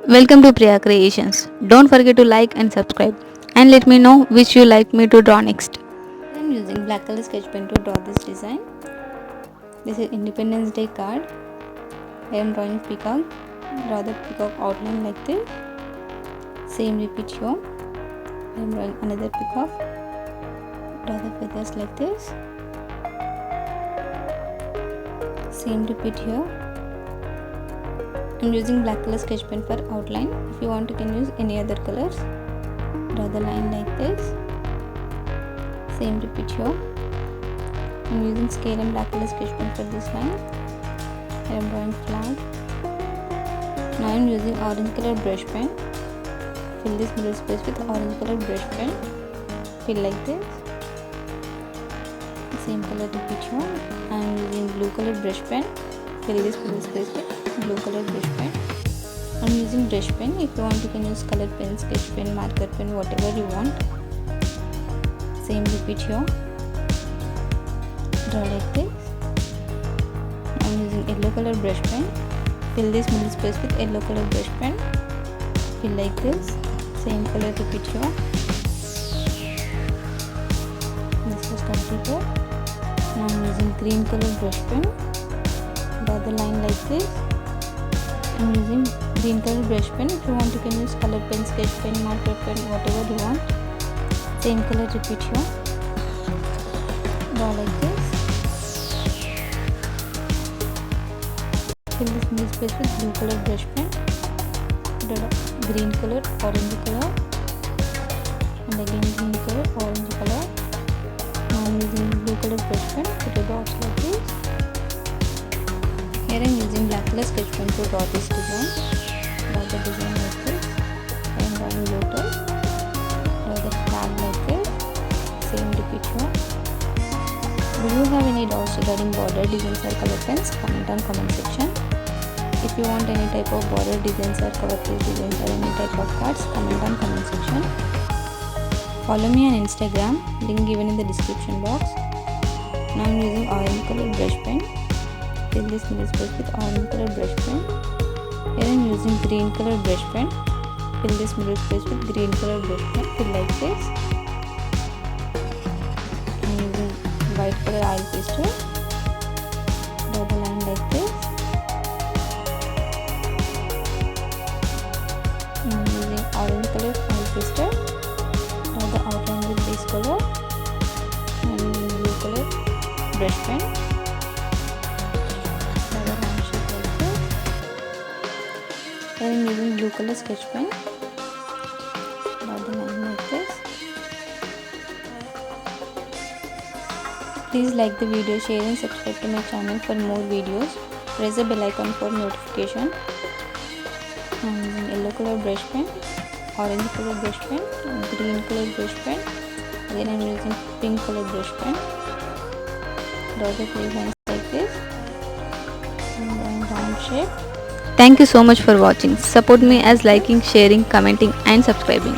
Welcome to Priya Creations. Don't forget to like and subscribe and let me know which you like me to draw next. I am using black color sketch pen to draw this design. This is Independence Day card. I am drawing peacock. Draw the peacock outline like this. Same repeat here. I am drawing another peacock. Draw the feathers like this. Same repeat here. I am using black color sketch pen for outline. If you want, you can use any other colors. Draw the line like this. Same repeat here. I am using scale and black color sketch pen for this line. I am drawing flag. Now I am using orange color brush pen. Fill this middle space with orange color brush pen. Fill like this. Same color repeat here. I am using blue color brush pen. Fill this middle space with blue color brush pen. I am using brush pen. If you want, you can use color pen, sketch pen, marker pen, whatever you want. Same repeat here. Draw like this. I am using yellow color brush pen. Fill this middle space with yellow color brush pen. Fill like this. Same color repeat here. This was completed. Now I am using green color brush pen. Draw the line like this. I am using green color brush pen. If you want, you can use color pen, sketch pen, marker pen, whatever you want. Same color repeat here. Draw like this. Fill this middle space with blue color brush pen. Draw green color, orange color, and again green color, orange color. Now I am using blue color brush pen. Put a dots like this. Here I am using black color sketch pen to draw this design. Draw the design like this. I am drawing lotus. Draw the flag like this. Same repeat here. Do you have any doubts regarding border designs or color pens? Comment on comment section. If you want any type of border designs or cover page designs or any type of cards, comment on comment section. Follow me on Instagram. Link given in the description box. Now I am using orange color brush pen. Fill this middle space with orange color brush pen. Here I am using green color brush pen. Fill this middle space with green color brush pen. Fill like this. I am using white color oil pastel. Draw the line like this. I am using orange color oil pastel. Draw the outline with this color. I am using blue color brush pen. I am using blue color sketch pen. Draw the line like this. Please like the video, share and subscribe to my channel for more videos. Press the bell icon for notification. I am using yellow color brush pen, orange color brush pen, green color brush pen. Again I am using pink color brush pen. Draw the three lines like this. And round shape. Thank you so much for watching. Support me as liking, sharing, commenting and subscribing.